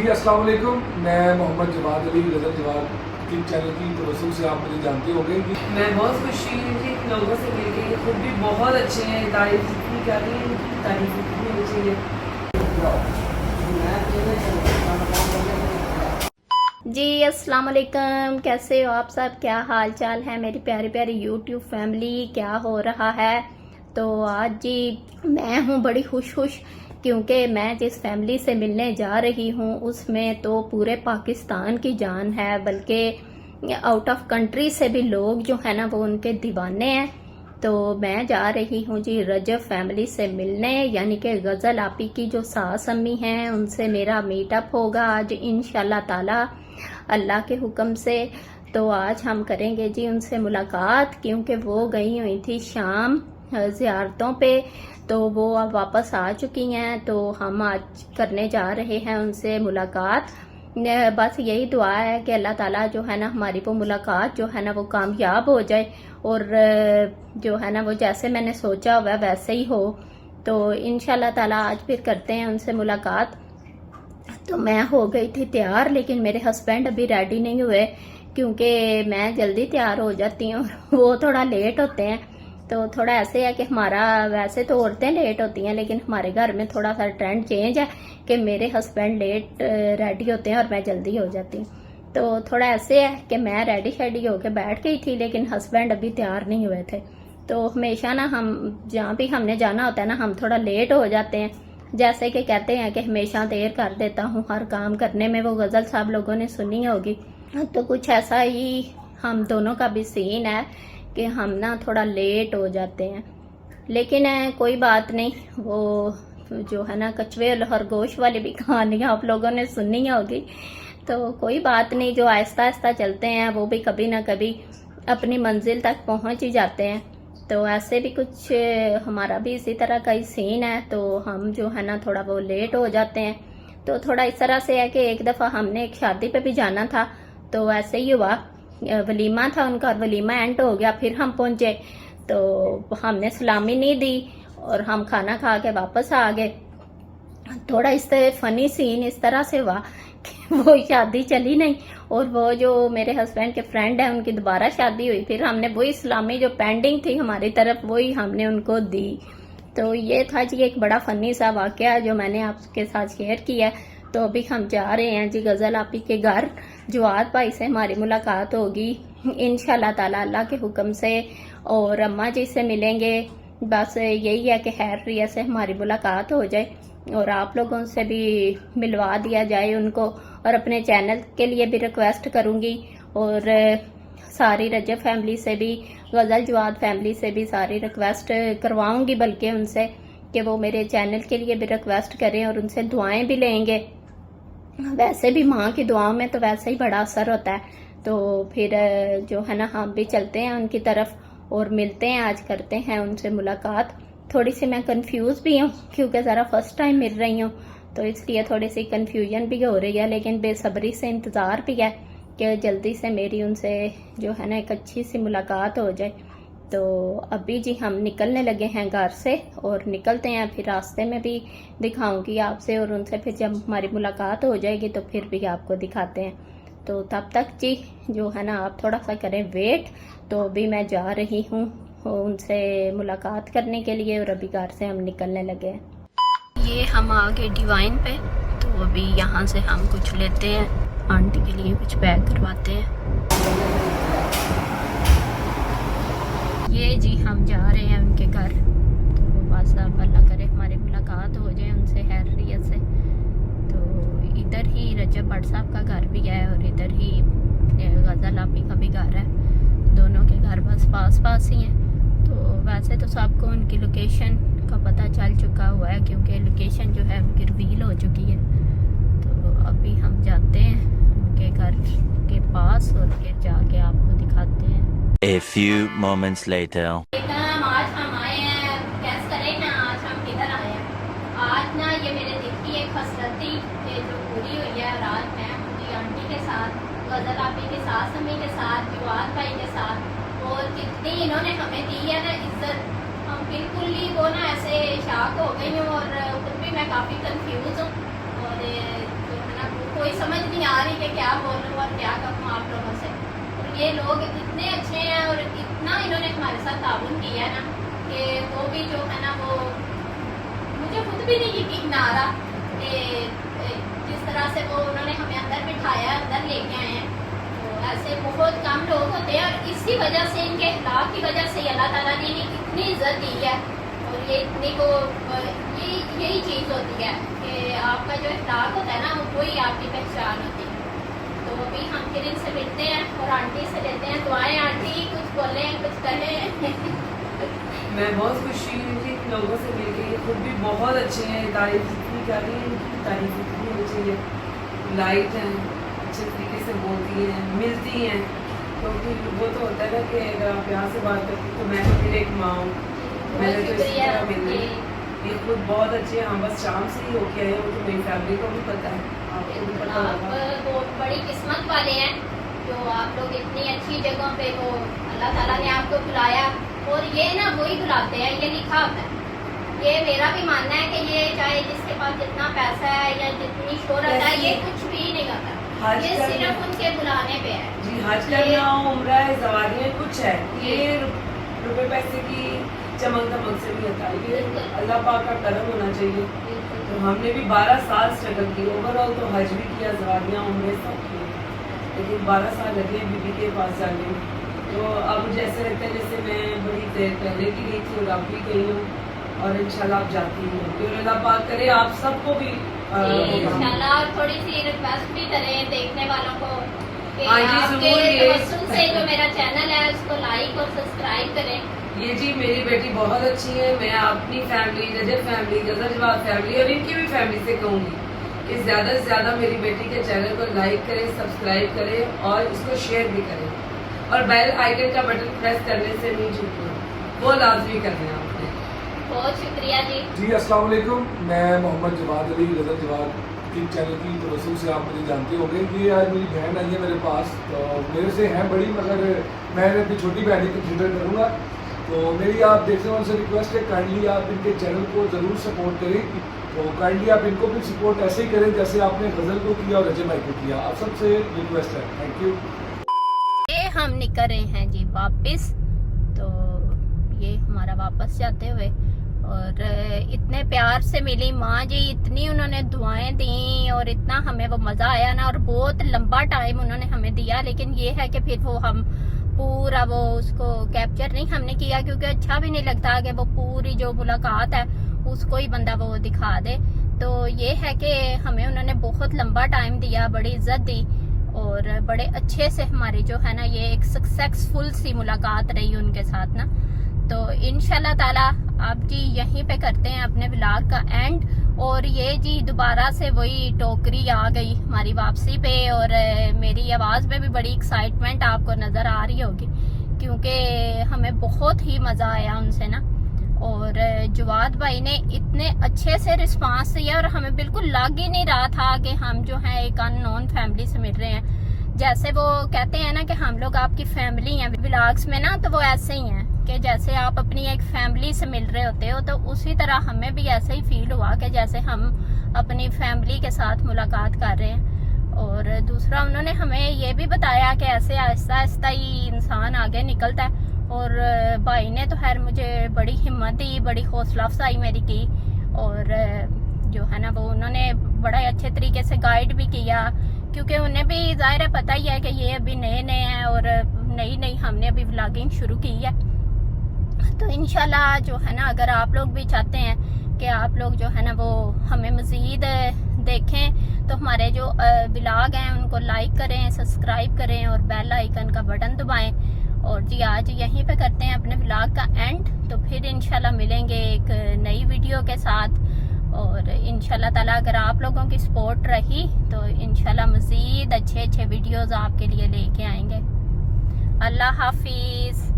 जी अस्सलाम वालेकुम। मैं मोहम्मद जवाद अली गज़ल जवाद यूट्यूब चैनल की तवज्जो से आप मुझे जानते होंगे कि मैं बहुत खुशी हुई थी इन लोगों से मिलकर। खुद भी बहुत अच्छे हैं, तारीफ जितनी कर रही हैं इनकी तारीफ उतनी होनी चाहिए। जी अस्सलाम वालेकुम, कैसे हो आप सब? क्या हाल चाल है मेरी प्यारी प्यारी यूट्यूब फैमिली? क्या हो रहा है? तो आज जी मैं हूँ बड़ी खुश क्योंकि मैं जिस फैमिली से मिलने जा रही हूँ उसमें तो पूरे पाकिस्तान की जान है, बल्कि आउट ऑफ कंट्री से भी लोग जो है ना वो उनके दीवाने हैं। तो मैं जा रही हूँ जी रजब फैमिली से मिलने, यानी कि गज़ल आपी की जो सास अम्मी हैं उनसे मेरा मीटअप होगा आज इंशाल्लाह ताला अल्लाह के हुक्म से। तो आज हम करेंगे जी उनसे मुलाकात, क्योंकि वो गई हुई थी शाम ज़ियारतों पे, तो वो अब वापस आ चुकी हैं। तो हम आज करने जा रहे हैं उनसे मुलाकात। बस यही दुआ है कि अल्लाह ताला जो है ना हमारी वो मुलाकात जो है ना वो कामयाब हो जाए और जो है ना वो जैसे मैंने सोचा हुआ वैसे ही हो। तो इंशाल्लाह ताला आज फिर करते हैं उनसे मुलाकात। तो मैं हो गई थी तैयार, लेकिन मेरे हस्बैंड अभी रेडी नहीं हुए क्योंकि मैं जल्दी तैयार हो जाती हूँ वो थोड़ा लेट होते हैं। तो थोड़ा ऐसे है कि हमारा, वैसे तो औरतें लेट होती हैं लेकिन हमारे घर में थोड़ा सा ट्रेंड चेंज है कि मेरे हस्बैंड लेट रेडी होते हैं और मैं जल्दी हो जाती हूँ। तो थोड़ा ऐसे है कि मैं रेडी शेडी होके बैठ गई थी लेकिन हस्बैंड अभी तैयार नहीं हुए थे। तो हमेशा ना हम जहाँ भी हमने जाना होता है ना हम थोड़ा लेट हो जाते हैं। जैसे कि कहते हैं कि हमेशा देर कर देता हूँ हर काम करने में, वो गज़ल साहब लोगों ने सुनी होगी। तो कुछ ऐसा ही हम दोनों का भी सीन है कि हम ना थोड़ा लेट हो जाते हैं, लेकिन कोई बात नहीं। वो जो है ना कछुए और खरगोश वाली भी कहानियाँ आप लोगों ने सुनी होगी, तो कोई बात नहीं। जो आहिस्ता आहिस्ता चलते हैं वो भी कभी ना कभी अपनी मंजिल तक पहुंच ही जाते हैं। तो ऐसे भी कुछ हमारा भी इसी तरह का ही सीन है। तो हम जो है ना थोड़ा वो लेट हो जाते हैं। तो थोड़ा इस तरह से है कि एक दफ़ा हमने एक शादी पे भी जाना था, तो ऐसे ही हुआ, वलीमा था उनका और वलीमा एंड हो गया। फिर हम पहुंचे तो हमने सलामी नहीं दी और हम खाना खा के वापस आ गए। थोड़ा इस फनी सीन इस तरह से हुआ कि वो शादी चली नहीं और वो जो मेरे हस्बैंड के फ्रेंड है उनकी दोबारा शादी हुई। फिर हमने वही सलामी जो पेंडिंग थी हमारी तरफ वही हमने उनको दी। तो ये था जी एक बड़ा फनी सा वाकया जो मैंने आपके साथ शेयर किया। तो अभी हम जा रहे हैं जी गज़ल आपी के घर। जवाद भाई से हमारी मुलाकात होगी इंशाल्लाह ताला अल्लाह के हुक्म से, और अम्मा जी से मिलेंगे। बस यही है कि खैर रिया से हमारी मुलाकात हो जाए और आप लोगों से भी मिलवा दिया जाए उनको। और अपने चैनल के लिए भी रिक्वेस्ट करूँगी और सारी रजब फैमिली से भी, गज़ल जवाद फैमिली से भी सारी रिक्वेस्ट करवाऊँगी, बल्कि उनसे कि वो मेरे चैनल के लिए भी रिक्वेस्ट करें और उनसे दुआएं भी लेंगे। वैसे भी माँ की दुआओं में तो वैसे ही बड़ा असर होता है। तो फिर जो है ना हम भी चलते हैं उनकी तरफ और मिलते हैं, आज करते हैं उनसे मुलाकात। थोड़ी सी मैं कंफ्यूज भी हूँ क्योंकि ज़रा फर्स्ट टाइम मिल रही हूँ, तो इसलिए थोड़ी सी कंफ्यूजन भी हो रही है, लेकिन बेसब्री से इंतज़ार भी है कि जल्दी से मेरी उनसे जो है ना एक अच्छी सी मुलाकात हो जाए। तो अभी जी हम निकलने लगे हैं घर से और निकलते हैं, फिर रास्ते में भी दिखाऊंगी आपसे और उनसे फिर जब हमारी मुलाकात हो जाएगी तो फिर भी आपको दिखाते हैं। तो तब तक जी जो है ना आप थोड़ा सा करें वेट। तो अभी मैं जा रही हूँ उनसे मुलाकात करने के लिए और अभी घर से हम निकलने लगे हैं। ये हम आ गए डिवाइन पे, तो अभी यहाँ से हम कुछ लेते हैं, आंटी के लिए कुछ पैक करवाते हैं। ये जी हम जा रहे हैं उनके घर। तो बस अब अल्लाह करे हमारी मुलाकात हो जाए उनसे खैरियत से। तो इधर ही रजब भट्ट साहब का घर भी है और इधर ही गज़ल आपी का भी घर है, दोनों के घर बस पास पास ही हैं। तो वैसे तो सबको उनकी लोकेशन का पता चल चुका हुआ है क्योंकि लोकेशन जो है उनकी रिवील हो चुकी है। तो अभी हम जाते हैं उनके घर के पास और फिर जाके आपको दिखाते हैं। A few moments later. आज हम आए हैं, कैसे करें ना, आज हम किधर आए हैं? आज ना ये मेरे दिल की एक हसरत थी जो पूरी हुई है। और आज मैं मुझे आंटी के साथ, गज़ल आपी के साथ, अम्मी के साथ, जवाद भाई के साथ, और कितनी इन्होंने हमें दी है ना इज्जत, हम बिल्कुल ही वो ना ऐसे शाक हो गई हूँ और खुद भी मैं काफ़ी कंफ्यूज हूँ। और जो है ना कोई समझ नहीं आ रही कि क्या बोलूँ और क्या कहूँ आप लोगों से। और ये लोग इतने अच्छे हैं और इतना इन्होंने हमारे साथ ताउन किया है ना कि वो भी जो है ना वो मुझे खुद भी नहीं यकीन आ रहा कि जिस तरह से वो उन्होंने हमें अंदर बिठाया, अंदर लेके आए हैं। तो ऐसे बहुत कम लोग होते हैं और इसी वजह से, इनके अखलाक की वजह से अल्लाह ताला ने इन्हें इतनी इज्जत दी है। और ये इतनी को यही चीज़ होती है कि आपका जो अखलाक होता है ना वही आपकी पहचान होती है। तो अभी हम फिर इनसे मिलते हैं और आंटी से लेते हैं दुआएं। आंटी कुछ बोलें, कुछ कहें। मैं बहुत खुशी हुई थी इन लोगों से मिलके। ये खुद भी बहुत अच्छे हैं, तारीफ इतनी कर रही हैं, इनकी तारीफ इतनी होनी चाहिए। लाइट हैं, अच्छे तरीके से बोलती हैं, मिलती हैं। क्योंकि वो तो होता है ना कि अगर आप यहाँ से बात करती तो मैं तो फिर एक माँ हूँ, मैंने तो इसी तरह मिलना है। ये खुद बहुत अच्छे हैं। हाँ, बस शाम से ही होके आए, वो तो मेरी फैमिली को भी पता है, आपको भी पता आप होगा। वो बड़ी किस्मत वाले हैं जो आप लोग इतनी अच्छी जगहों पे वो अल्लाह ताला ने आपको बुलाया। और ये ना वही बुलाते हैं, ये लिखा होता है। ये मेरा भी मानना है कि ये चाहे जिसके पास जितना पैसा है या जितनी शोहरत है, ये कुछ भी नहीं करता, ये सिर्फ उनके बुलाने पे है। जी, हज करना, उम्रा है, सवारियाँ कुछ है, ये रुपए पैसे की चमक दमक से भी होता है। ये अल्लाह पाक का करम होना चाहिए। तो हमने भी 12 साल स्ट्रगल की। ओवरऑल तो हज भी किया, सवारियाँ, उम्रे सब किए, लेकिन 12 साल लगे बीबी के पास जाने में। तो अब जैसे लगता है जैसे मैं बड़ी देर पहले की गई थी और अब भी गई हूँ, और इंशाल्लाह आप जाती हूँ। और अल्लाह पाक करे आप सबको भी इंशाल्लाह। और थोड़ी सी रिक्वेस्ट भी करें देखने वालों को कि हाँ जी, आपके जरूर। ये तवज्जुह से जो मेरा चैनल है उसको लाइक और सब्सक्राइब करें। ये जी मेरी बेटी बहुत अच्छी है। मैं अपनी फैमिली, रजब फैमिली, गजरजवाब फैमिली और इनकी भी फैमिली से कहूँगी कि ज़्यादा से ज़्यादा मेरी बेटी के चैनल को लाइक करें, सब्सक्राइब करें और इसको शेयर भी करें। और बेल आइकन का बटन प्रेस करने से नहीं चूकना, वो लाजमी करना है आपने। बहुत शुक्रिया जी। जी अस्सलाम वालेकुम, मैं मोहम्मद जवाद अली, गजल जवाद की चैनल की तवज्जुह से आप मुझे जानते होंगे। ये आज मेरी बहन आई है मेरे पास, तो मेरे से हैं बड़ी, मगर मैं अपनी छोटी बहन ही कंसिडर करूँगा। तो मेरी आप देखने वालों से रिक्वेस्ट है, काइंडली आप इनके चैनल को ज़रूर सपोर्ट करें। तो काइंडली आप इनको भी सपोर्ट ऐसे ही करें जैसे आपने गज़ल को किया और रजब भाई को किया। आप सबसे रिक्वेस्ट है, थैंक यू। ये हम निकल रहे हैं जी वापस। तो ये हमारा वापस जाते हुए, और इतने प्यार से मिली माँ जी, इतनी उन्होंने दुआएं दी और इतना हमें वो मज़ा आया ना। और बहुत लंबा टाइम उन्होंने हमें दिया, लेकिन ये है कि फिर वो हम पूरा वो उसको कैप्चर नहीं हमने किया, क्योंकि अच्छा भी नहीं लगता कि वो पूरी जो मुलाकात है उसको ही बंदा वो दिखा दे। तो ये है कि हमें उन्होंने बहुत लंबा टाइम दिया, बड़ी इज्जत दी और बड़े अच्छे से हमारी जो है ना ये एक सक्सेसफुल सी मुलाकात रही उनके साथ ना। तो इंशाल्लाह ताला आप जी यहीं पे करते हैं अपने व्लॉग का एंड। और ये जी दोबारा से वही टोकरी आ गई हमारी वापसी पे, और मेरी आवाज़ में भी बड़ी एक्साइटमेंट आपको नज़र आ रही होगी, क्योंकि हमें बहुत ही मज़ा आया उनसे ना। और जवाद भाई ने इतने अच्छे से रिस्पांस दिया और हमें बिल्कुल लग ही नहीं रहा था कि हम जो है एक अननोन फैमिली से मिल रहे हैं। जैसे वो कहते हैं ना कि हम लोग आपकी फैमिली हैं व्लॉग्स में ना, तो वो ऐसे ही हैं कि जैसे आप अपनी एक फैमिली से मिल रहे होते हो, तो उसी तरह हमें भी ऐसे ही फील हुआ कि जैसे हम अपनी फैमिली के साथ मुलाकात कर रहे हैं। और दूसरा उन्होंने हमें ये भी बताया कि ऐसे आहिस्ता आहिस्ता ही इंसान आगे निकलता है। और भाई ने तो खैर मुझे बड़ी हिम्मत दी, बड़ी हौसला अफजाई मेरी की, और जो है ना वो उन्होंने बड़ा अच्छे तरीके से गाइड भी किया, क्योंकि उन्हें भी जाहिर है पता ही है कि ये अभी नए नए हैं और नई हमने अभी व्लॉगिंग शुरू की है। तो इंशाल्लाह जो है ना अगर आप लोग भी चाहते हैं कि आप लोग जो है ना वो हमें मज़ीद देखें, तो हमारे जो व्लॉग हैं उनको लाइक करें, सब्सक्राइब करें और बेल आइकन का बटन दबाएं। और जी आज यहीं पे करते हैं अपने व्लॉग का एंड। तो फिर इंशाल्लाह मिलेंगे एक नई वीडियो के साथ, और इंशाल्लाह ताला अगर आप लोगों की सपोर्ट रही तो इंशाल्लाह मज़ीद अच्छे वीडियोस आपके लिए लेके आएंगे। अल्लाह हाफिज़।